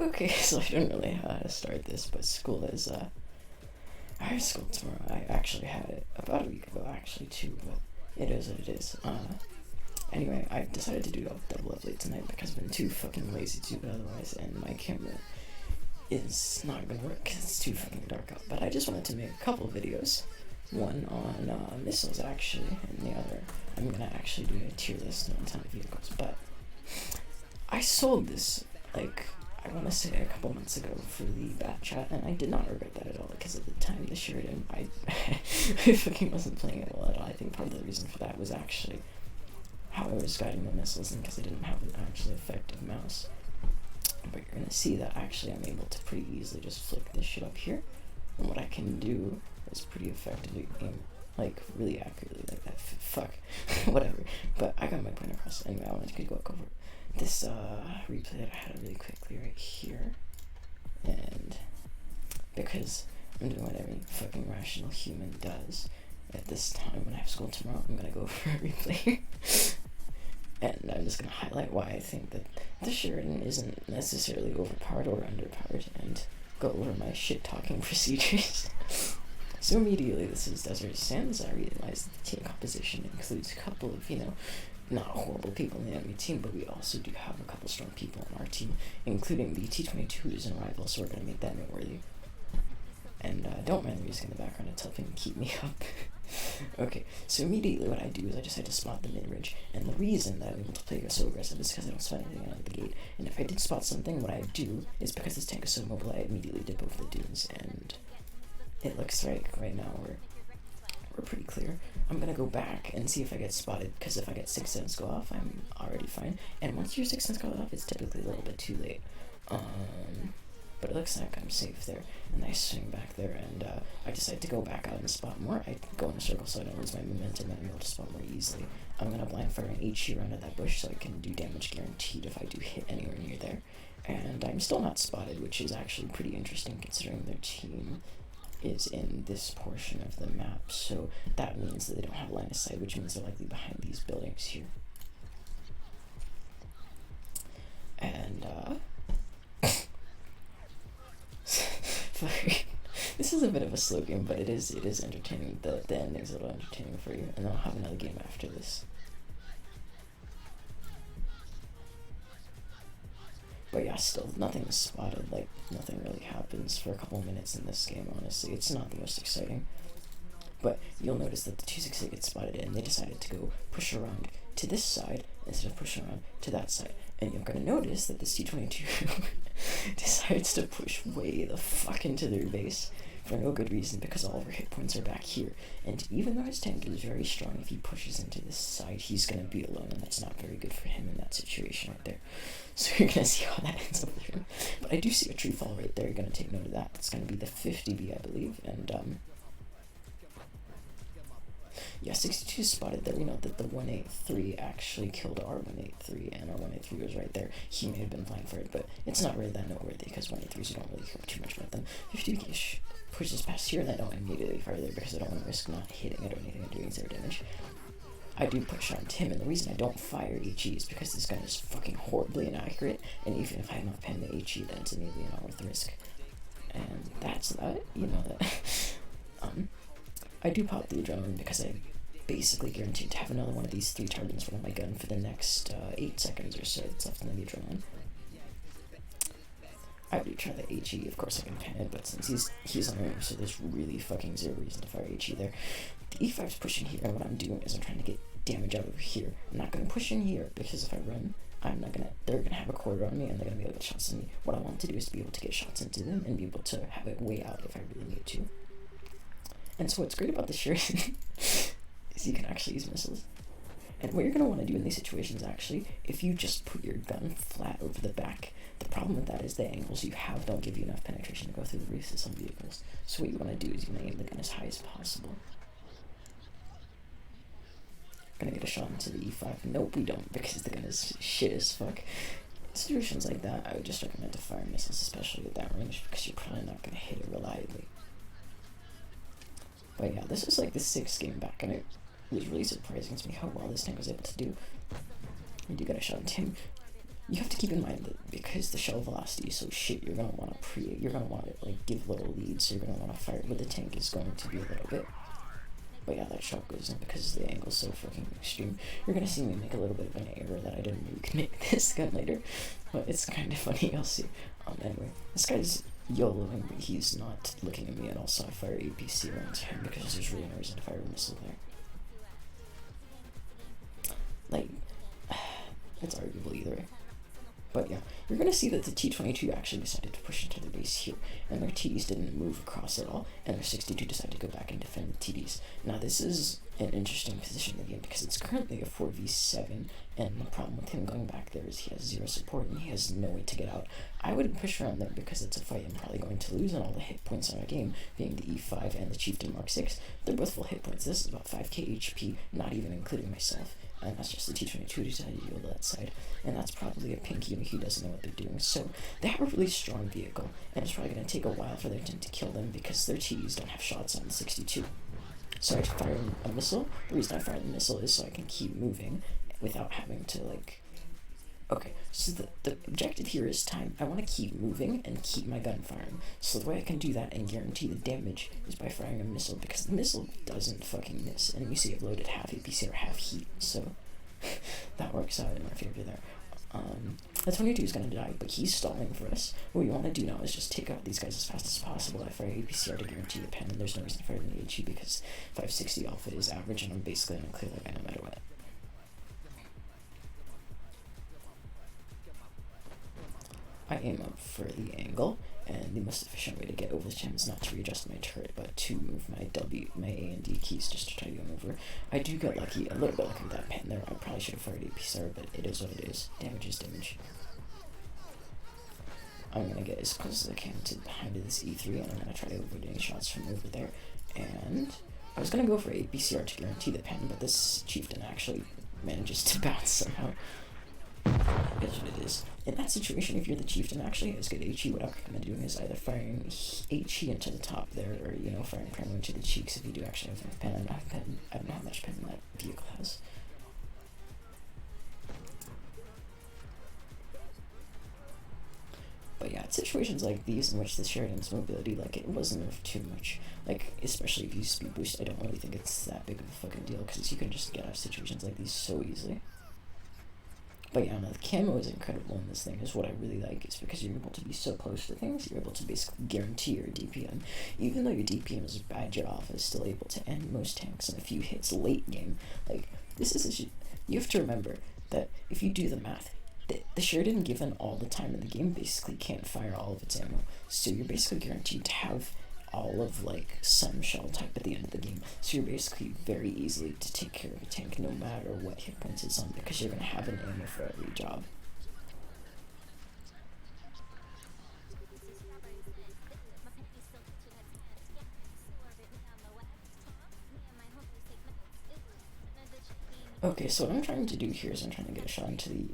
Okay, so I don't really know how to start this, but school is, I have school tomorrow. I actually had it about a week ago, actually, too, but it is what it is. Anyway, I decided to do a double upload tonight because I've been too fucking lazy to do it otherwise, and my camera is not gonna work because it's too fucking dark out. But I just wanted to make a couple of videos. One on missiles, actually, and the other, I'm gonna actually do a tier list on ton of vehicles, but I sold this, like, I want to say a couple months ago for the bat chat, and I did not regret that at all, because at the time the Sheridan, I fucking wasn't playing it well at all. I think part of the reason for that was actually how I was guiding the missiles, and because I didn't have an actually effective mouse. But you're gonna see that actually I'm able to pretty easily just flick this shit up here, and what I can do is pretty effectively aim, like, really accurately, like that. Fuck. Whatever. But I got my point across. Anyway, I wanted to go over this replay that I had really quickly right here, and because I'm doing what every fucking rational human does at this time when I have school tomorrow, I'm gonna go for a replay. And I'm just gonna highlight why I think that the Sheridan isn't necessarily overpowered or underpowered, and go over my shit talking procedures. So immediately, this is Desert Sands. I realized that the team composition includes a couple of, not horrible people in the enemy team, but we also do have a couple strong people on our team, including the T-22 who's an rival, so we're going to make that noteworthy. And don't mind the music in the background, it's helping keep me up. Okay, so immediately what I do is I decide to spot the mid-ridge, and the reason that I'm able to play so aggressive is because I don't spot anything out of the gate. And if I did spot something, what I do is because this tank is so mobile, I immediately dip over the dunes, and it looks like right now we're pretty clear. I'm gonna go back and see if I get spotted, because if I get 6 cents go off, I'm already fine. And once your 6 cents go off, it's typically a little bit too late. But it looks like I'm safe there. And I swing back there, and I decide to go back out and spot more. I go in a circle so I don't lose my momentum, and I'm able to spot more easily. I'm gonna blind fire an HE around at that bush so I can do damage guaranteed if I do hit anywhere near there. And I'm still not spotted, which is actually pretty interesting considering their team is in this portion of the map, so that means that they don't have line of sight, which means they're likely behind these buildings here. And sorry, this is a bit of a slow game, but it is entertaining. The ending's a little entertaining for you, and then I'll have another game after this. But yeah, still, nothing is spotted, like, nothing really happens for a couple of minutes in this game, honestly. It's not the most exciting. But you'll notice that the 268 gets spotted, and they decided to go push around to this side instead of pushing around to that side. And you're gonna notice that the C-22 decides to push way the fuck into their base for no good reason, because all of our hit points are back here. And even though his tank is very strong, if he pushes into this side, he's gonna be alone, and that's not very good for him in that situation right there. So you're gonna see how that ends up there. But I do see a tree fall right there. You're gonna take note of that. That's gonna be the 50B, I believe. And yeah, 62 spotted there. We know that the 183 actually killed our 183, and our 183 was right there. He may have been blind for it, but it's not really that noteworthy because 183s, you don't really care too much about them. 50B pushes past here, and I don't immediately fire there because I don't want to risk not hitting it or anything and doing zero damage. I do push on Tim, and the reason I don't fire HE is because this gun is fucking horribly inaccurate, and even if I have not penned the HE, then it's immediately not worth the risk. And that's that, you know that. I do pop the adrenaline because I basically guaranteed to have another one of these 3 targets from my gun for the next 8 seconds or so that's left in the adrenaline. I do try the HE, of course I can pen it, but since he's on him, so there's really fucking zero reason to fire HE there. The E5's pushing here, and what I'm doing is I'm trying to get damage out over here. I'm not going to push in here, because if I run, they're going to have a quarter on me, and they're going to be able to get shots in me. What I want to do is to be able to get shots into them, and be able to have it way out if I really need to. And so what's great about this Sheridan is you can actually use missiles. And what you're going to want to do in these situations, actually, if you just put your gun flat over the back, the problem with that is the angles you have don't give you enough penetration to go through the roofs of some vehicles. So what you want to do is you want to aim the gun as high as possible. Gonna get a shot into the E5. Nope, we don't, because the gun is shit as fuck. In situations like that, I would just recommend to fire missiles, especially at that range, because you're probably not going to hit it reliably. But yeah, this is like the 6th game back, and it was really surprising to me how well this tank was able to do. You do get a shot on Tim. you have to keep in mind that because the shell velocity is so shit, you're gonna want to you're gonna want to like give little leads, so you're gonna want to fire, but the tank is going to be a little bit. But yeah, that shot goes in because the angle's so fucking extreme. You're gonna see me make a little bit of an error that I didn't really make this gun later, but it's kind of funny, you'll see. Anyway, this guy's YOLOing, but he's not looking at me, and also I fire APC around him because there's really no reason to fire a missile there. Like, it's arguable either way. But yeah, you're gonna see that the T-22 actually decided to push into the base here, and their TDs didn't move across at all, and their 62 decided to go back and defend the TDs. Now this is an interesting position in the game because it's currently a 4v7, and the problem with him going back there is he has 0 support and he has no way to get out. I wouldn't push around there because it's a fight I'm probably going to lose, and all the hit points on our game, being the E5 and the Chieftain Mark 6, they're both full hit points. This is about 5k HP, not even including myself. And that's just the T-22 who decided to go to that side. And that's probably a pink unit who doesn't know what they're doing. So they have a really strong vehicle, and it's probably going to take a while for their team to kill them because their TDs don't have shots on the 62. So I fire a missile. The reason I fire the missile is so I can keep moving without having to, like... Okay, so the objective here is time. I want to keep moving and keep my gun firing. So the way I can do that and guarantee the damage is by firing a missile, because the missile doesn't fucking miss. And you see I've loaded half APC or half heat, so that works out in our favor there. The 22 is going to die, but he's stalling for us. What we want to do now is just take out these guys as fast as possible. I fire APCR to guarantee the pen, and there's no reason to fire the HE because 560 alpha is average, and I'm basically going to clear that guy no matter what. I aim up for the angle, and the most efficient way to get over the gem is not to readjust my turret, but to move my my A and D keys just to try to get over. I do get lucky, a little bit lucky with that pen there. I probably should have fired APCR, but it is what it is. Damage is damage. I'm gonna get as close as I can to behind this E3, and I'm gonna try to avoid any shots from over there. And I was gonna go for APCR to guarantee the pen, but this chieftain actually manages to bounce somehow. That's what it is. In that situation, if you're the chieftain actually has good HE, what I recommend doing is either firing HE into the top there, or, you know, firing primarily into the cheeks if you do actually have enough pen. I don't know how much pen that vehicle has. But yeah, it's situations like these in which the Sheridan's mobility, like, it wasn't nerfed too much. Like, especially if you use speed boost, I don't really think it's that big of a fucking deal, because you can just get out of situations like these so easily. But yeah, no, the camo is incredible in this thing, is what I really like. It's because you're able to be so close to things, you're able to basically guarantee your DPM. Even though your DPM is bad, your alpha is still able to end most tanks in a few hits late game. Like, this is you have to remember that if you do the math, the Sheridan, given all the time in the game, basically can't fire all of its ammo. So you're basically guaranteed to have all of, like, some shell type at the end of the game. So you're basically very easily to take care of a tank no matter what hit points it's on, because you're going to have an ammo for every job. Okay, so what I'm trying to do here is I'm trying to get a shot into the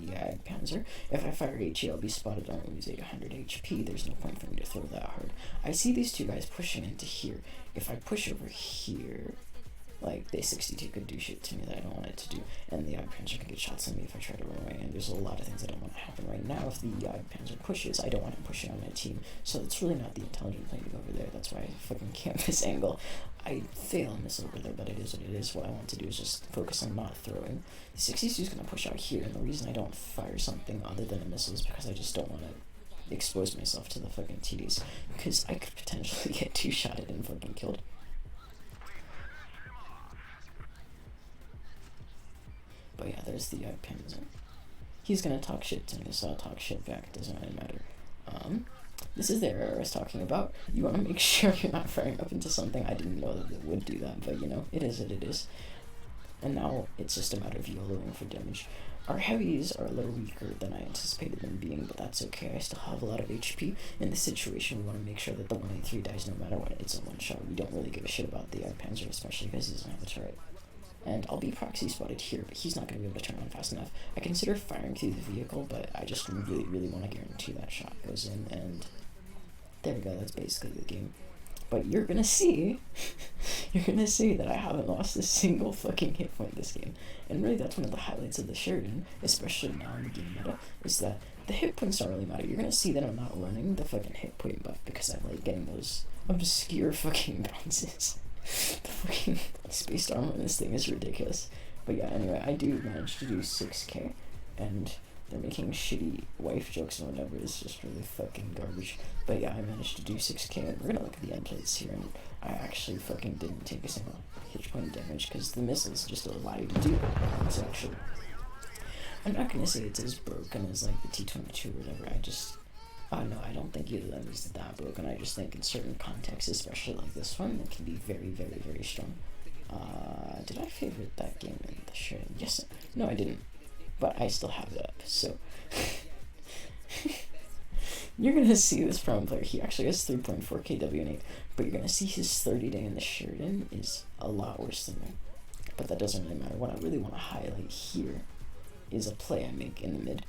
Jagdpanzer. If I fire HE, I'll be spotted, I'll lose 800 HP. There's no point for me to throw that hard. I see these two guys pushing into here. If I push over here, like, the 62 could do shit to me that I don't want it to do, and the Jagdpanzer can get shots on me if I try to run away, and there's a lot of things that don't want to happen right now. If the Jagdpanzer pushes, I don't want him pushing on my team, so it's really not the intelligent thing to go over there. That's why I fucking camp this angle. I fail on this over there, but it is what it is. What I want to do is just focus on not throwing. The 62 is going to push out here, and the reason I don't fire something other than a missile is because I just don't want to expose myself to the fucking TDs, because I could potentially get two-shotted and fucking killed. But yeah, there's the Jagdpanzer. He's gonna talk shit to me, so I'll talk shit back. It doesn't really matter. This is the error I was talking about. You want to make sure you're not firing up into something. I didn't know that it would do that, but, you know, it is what it is. And now it's just a matter of YOLOing for damage. Our heavies are a little weaker than I anticipated them being, but that's okay. I still have a lot of HP. In this situation, we want to make sure that the 183 dies no matter what. It's a one-shot. We don't really give a shit about the Jagdpanzer, especially because he doesn't have a turret. And I'll be proxy spotted here, but he's not going to be able to turn on fast enough. I consider firing through the vehicle, but I just really, really want to guarantee that shot goes in, and there we go, that's basically the game. But you're gonna see, you're gonna see that I haven't lost a single fucking hit point this game. And really, that's one of the highlights of the Sheridan, especially now in the game meta, is that the hit points don't really matter. You're gonna see that I'm not running the fucking hit point buff because I like getting those obscure fucking bounces. The fucking spaced armor on this thing is ridiculous. But yeah, anyway, I do manage to do 6k, and they're making shitty wife jokes and whatever. It's just really fucking garbage. But yeah, I managed to do 6k, and we're gonna look at the end plates here, and I actually fucking didn't take a single hit point damage because the missiles just allow you to do that. It's actually, I'm not gonna say it's as broken as like the T-22 or whatever. No, I don't think either of them is that broken. I just think in certain contexts, especially like this one, it can be very, very, very strong. Did I favorite that game in the show? Yes. No, I didn't. But I still have it up, so... You're gonna see this problem player. He actually has 3.4k WN8, but you're gonna see his 30-day in the Sheridan is a lot worse than me. But that doesn't really matter. What I really want to highlight here is a play I make in the mid.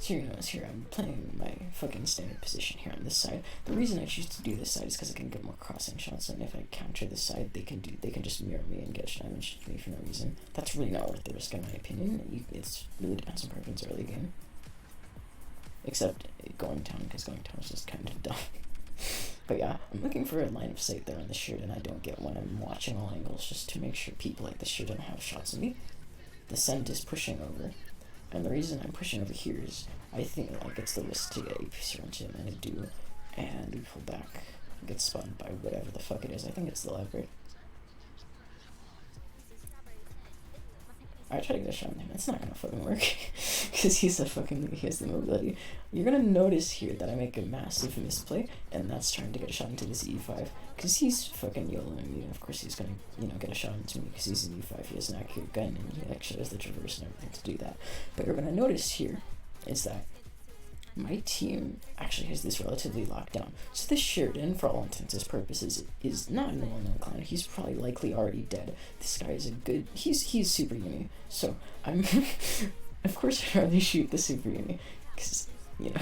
So you notice here, I'm playing my fucking standard position here on this side. The reason I choose to do this side is because I can get more crossing shots, and if I counter this side, they can just mirror me and get damage to me for no reason. That's really not worth the risk in my opinion. It really depends on preference early game. Except going down, because going down is just kind of dumb. But yeah, I'm looking for a line of sight there on the shirt, and I don't get when I'm watching all angles, just to make sure people like the shirt don't have shots on me. The scent is pushing over. And the reason I'm pushing over here is I think like it's the risk to get APC onto him, and I do, and we pull back, get spotted by whatever the fuck it is. I think it's the library. I try to get a shot on him. It's not gonna fucking work because he has the mobility. You're gonna notice here that I make a massive misplay, and that's trying to get a shot into this E5 because he's fucking YOLOing me. And of course, he's gonna get a shot into me because he's an E5. He has an accurate gun, and he actually has the traverse and everything to do that. But you're gonna notice here is that my team actually has this relatively locked down. So this Sheridan, for all intents and purposes, is not an well-known clan. He's probably likely already dead. This guy is he's super uni. So I'm, of course I'd rather shoot the super uni, because, you know,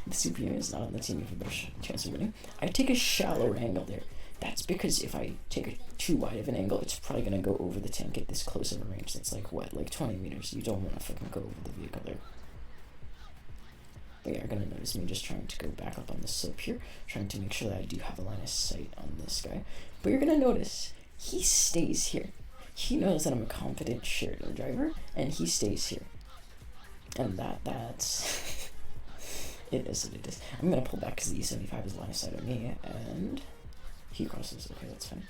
the super uni is not on the team, you have a better chance of winning. I take a shallower angle there. That's because if I take a too wide of an angle, it's probably going to go over the tank at this close of a range. That's like, what, like 20 meters. You don't want to fucking go over the vehicle there. But yeah, you're gonna notice me just trying to go back up on the slope here, trying to make sure that I do have a line of sight on this guy. But you're gonna notice he stays here. He knows that I'm a confident Sheridan driver, and he stays here. And that's it is what it is. I'm gonna pull back because the E75 is line of sight on me, and he crosses. Okay, that's fine.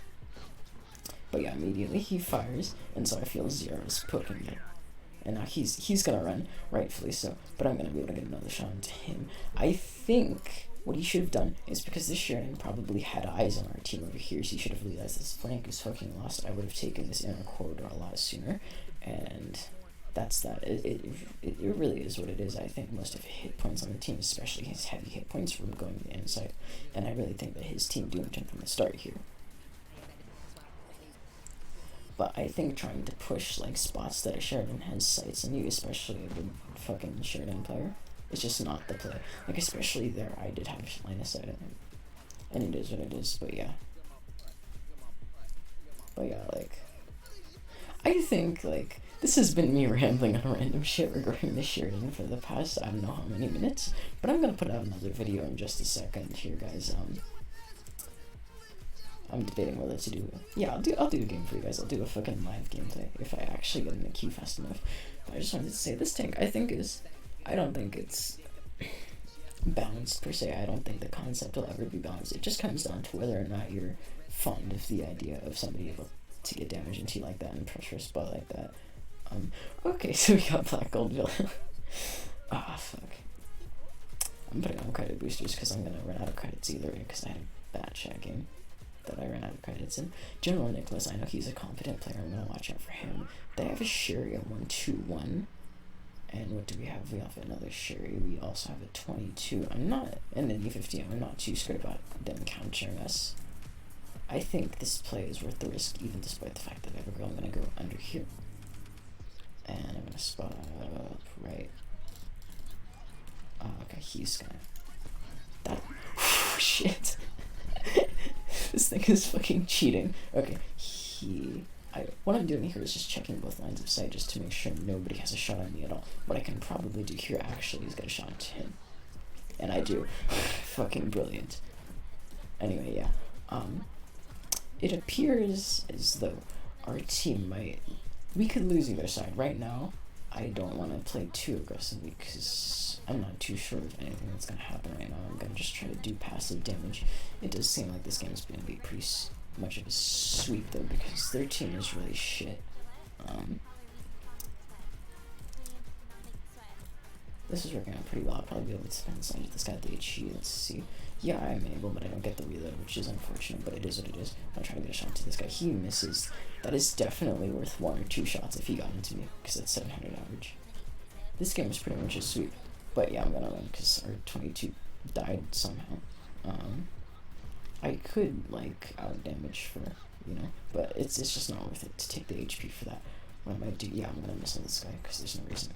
But yeah, immediately he fires, and so I feel Zero's poking me. And now he's gonna run, rightfully so, but I'm gonna be able to get another shot into him. I think what he should have done is, because this Sheridan probably had eyes on our team over here, so he should have realized this flank is fucking lost. I would have taken this inner corridor a lot sooner, and that's that. It really is what it is. I think most of his hit points on the team, especially his heavy hit points, from going to the inside, and I really think that his team doomed him from the start here. But I think trying to push like spots that a Sheridan has sights on you, especially a good fucking Sheridan player, is just not the play. Like, especially there, I did have line of sight on him, and it is what it is. But yeah, like, I think like this has been me rambling on random shit regarding the Sheridan for the past I don't know how many minutes. But I'm gonna put out another video in just a second here, guys. I'm debating whether to do. Yeah, I'll do a game for you guys. I'll do a fucking live gameplay if I actually get in the queue fast enough. But I just wanted to say this tank, I don't think it's balanced per se. I don't think the concept will ever be balanced. It just comes down to whether or not you're fond of the idea of somebody able to get damage into you like that and pressure a spot like that. Okay, so we got Black Gold Villain. Ah, fuck. I'm putting on credit boosters because I'm gonna run out of credits either way, because I had a bad chat game that I ran out of credits in. General Nicholas, I know he's a confident player. I'm gonna watch out for him. They have a Sherry at 121. And what do we have? We have another Sherry. We also have a 22. And then E50. I'm not too scared about them countering us. I think this play is worth the risk, even despite the fact that Evergirl, I'm gonna go under here. And I'm gonna spot up right. Okay, he's gonna. That. Shit. This thing is fucking cheating. Okay, what I'm doing here is just checking both lines of sight just to make sure nobody has a shot on me at all. What I can probably do here actually is get a shot into him. And I do. Fucking brilliant. Anyway, yeah. It appears as though our team we could lose either side. Right now, I don't want to play too aggressively because I'm not too sure of anything that's going to happen right now. I'm going to just try to do passive damage. It does seem like this game is going to be pretty much of a sweep though, because their team is really shit. This is working out pretty well. I'll probably be able to spend some of this guy at the HE. Let's see. Yeah, I'm able, but I don't get the reload, which is unfortunate, but it is what it is. I'm trying to get a shot to this guy. He misses. That is definitely worth 1 or 2 shots if he got into me, because that's 700 average. This game is pretty much a sweep. But yeah, I'm gonna run because our 22 died somehow. I could like out damage for, you know, but it's just not worth it to take the HP for that. What I might do, yeah, I'm gonna miss on this guy because there's no reason.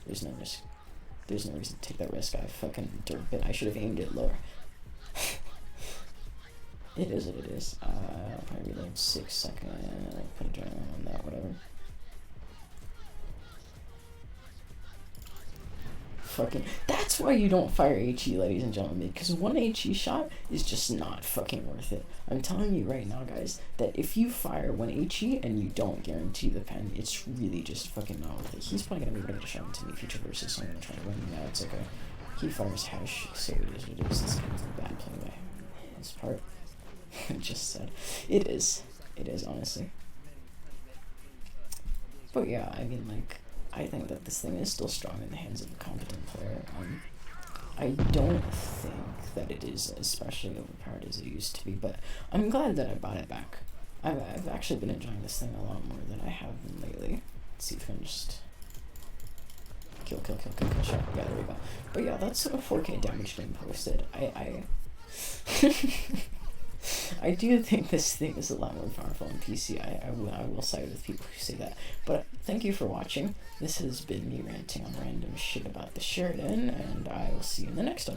There's no risk. There's no reason to take that risk. I fucking derp it. I should have aimed it lower. It is what it is. I'll probably reload 6 seconds. I'll put a adrenaline on that, whatever. Fucking, that's why you don't fire HE, ladies and gentlemen, because 1 HE shot is just not fucking worth it. I'm telling you right now, guys, that if you fire 1 HE and you don't guarantee the pen, it's really just fucking not worth it. He's probably gonna be ready to shot into me future versus, so I'm gonna try to win. Yeah, it's okay. He fires hash, so it is what it is. This game's a bad play by his part. I just said. It is, honestly. But yeah, I mean, like, I think that this thing is still strong in the hands of a competent player. I don't think that it is especially overpowered as it used to be, but I'm glad that I bought it back. I've actually been enjoying this thing a lot more than I have lately. Let's see if I can just kill shot. Yeah, there we go. But yeah, that's sort of 4K damage being posted. I do think this thing is a lot more powerful on PC. I will side with people who say that. But thank you for watching. This has been me ranting on random shit about the Sheridan, and I will see you in the next one.